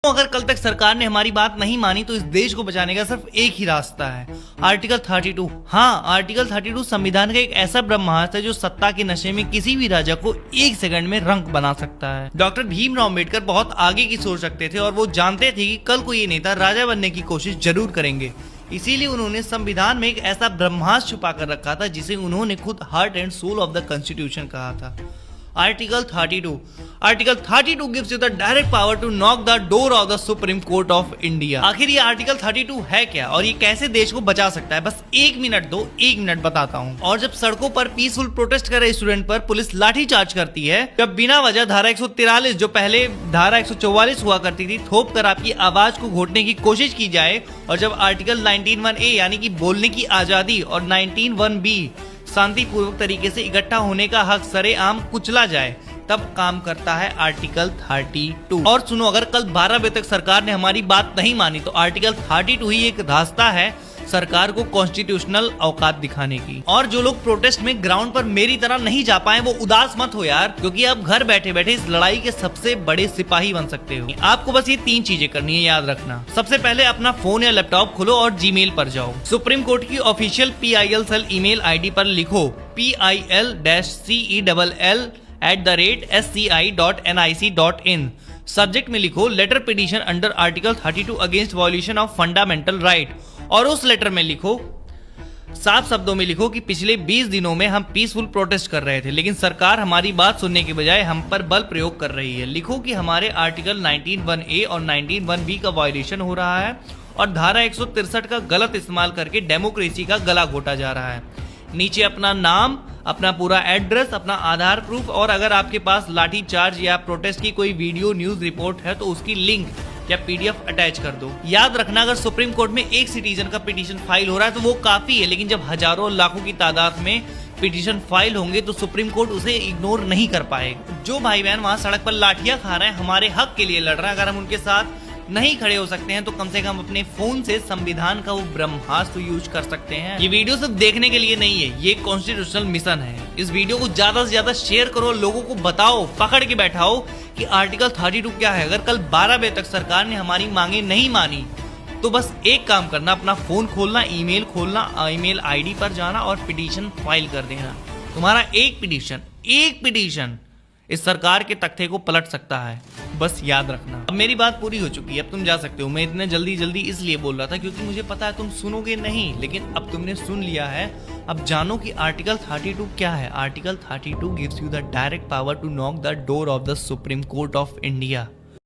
अगर कल तक सरकार ने हमारी बात नहीं मानी तो इस देश को बचाने का सिर्फ एक ही रास्ता है, आर्टिकल 32। हाँ, आर्टिकल 32 संविधान का एक ऐसा ब्रह्मास्त्र है जो सत्ता के नशे में किसी भी राजा को एक सेकंड में रंक बना सकता है। डॉक्टर भीमराव अम्बेडकर बहुत आगे की सोच रखते थे और वो जानते थे कि कल को ये नेता राजा बनने की कोशिश जरूर करेंगे। इसीलिए उन्होंने संविधान में एक ऐसा ब्रह्मास्त्र छुपा कर रखा था जिसे उन्होंने खुद heart and soul of the constitution कहा था, article 32। Article 32 gives you the direct power to knock the door of the supreme court of India. आखिर ये आर्टिकल 32 है क्या और ये कैसे देश को बचा सकता है? बस 1 मिनट दो, 1 मिनट बताता हूँ। और जब सड़कों पर पीसफुल प्रोटेस्ट कर रहे स्टूडेंट पर पुलिस लाठी चार्ज करती है, जब बिना वजह धारा 143 जो पहले धारा 144 हुआ करती थी थोप कर आपकी आवाज को घोटने की कोशिश की जाए, और जब आर्टिकल 19(1)(a) यानी कि बोलने की आजादी और 19(1)(b) शांतिपूर्वक तरीके से इकट्ठा होने का हक सरेआम कुचला जाए, तब काम करता है आर्टिकल 32। और सुनो, अगर कल 12 बजे तक सरकार ने हमारी बात नहीं मानी तो आर्टिकल 32 ही एक रास्ता है सरकार को कॉन्स्टिट्यूशनल औकात दिखाने की। और जो लोग प्रोटेस्ट में ग्राउंड पर मेरी तरह नहीं जा पाए वो उदास मत हो यार, क्योंकि आप घर बैठे बैठे इस लड़ाई के सबसे बड़े सिपाही बन सकते हो। आपको बस ये 3 चीजें करनी है, याद रखना। सबसे पहले अपना फोन या लैपटॉप खोलो और जीमेल पर जाओ। सुप्रीम कोर्ट की official PIL cell email ID पर लिखो PIL-CELL@sci.nic.in। सब्जेक्ट में लिखो letter petition under article 32 against violation of fundamental right, और उस लेटर में लिखो, साफ शब्दों में लिखो कि पिछले 20 दिनों में हम पीसफुल प्रोटेस्ट कर रहे थे, लेकिन सरकार हमारी बात सुनने के बजाय हम पर बल प्रयोग कर रही है। लिखो कि हमारे आर्टिकल 19(1)(a) और 19(1)(b) का वायलेशन हो रहा है और धारा 163 का गलत इस्तेमाल करके डेमोक्रेसी का गला घोटा जा रहा है। नीचे अपना नाम, अपना पूरा एड्रेस, अपना आधार प्रूफ, और अगर आपके पास लाठी चार्ज या प्रोटेस्ट की कोई वीडियो न्यूज रिपोर्ट है तो उसकी लिंक या PDF अटैच कर दो। याद रखना, अगर सुप्रीम कोर्ट में एक सिटीजन का पिटीशन फाइल हो रहा है तो वो काफी है, लेकिन जब हजारों लाखों की तादाद में पिटीशन फाइल होंगे तो सुप्रीम कोर्ट उसे इग्नोर नहीं कर पाएगा। जो भाई बहन वहां सड़क पर लाठियां खा रहे हैं, हमारे हक के लिए लड़ रहे हैं, अगर हम उनके साथ नहीं खड़े हो सकते हैं तो कम से कम अपने फोन से संविधान का वो ब्रह्मास्त्र यूज कर सकते हैं। ये वीडियो सिर्फ देखने के लिए नहीं है, ये कॉन्स्टिट्यूशनल मिशन है। इस वीडियो को ज्यादा से ज्यादा शेयर करो, लोगों को बताओ, पकड़ के बैठाओ कि आर्टिकल 32 क्या है। अगर कल 12 बजे तक सरकार ने हमारी मांगे नहीं मानी तो बस एक काम करना, अपना फोन खोलना, ईमेल खोलना, ईमेल ID पर जाना और पिटीशन फाइल कर देना। तुम्हारा एक पिटीशन इस सरकार के तख्ते को पलट सकता है, बस याद रखना। अब मेरी बात पूरी हो चुकी है, अब तुम जा सकते हो। मैं इतने जल्दी इसलिए बोल रहा था क्योंकि मुझे पता है तुम सुनोगे नहीं, लेकिन अब तुमने सुन लिया है। अब जानो कि आर्टिकल 32 क्या है। Article 32 gives you the direct power to knock the door of the supreme court of India.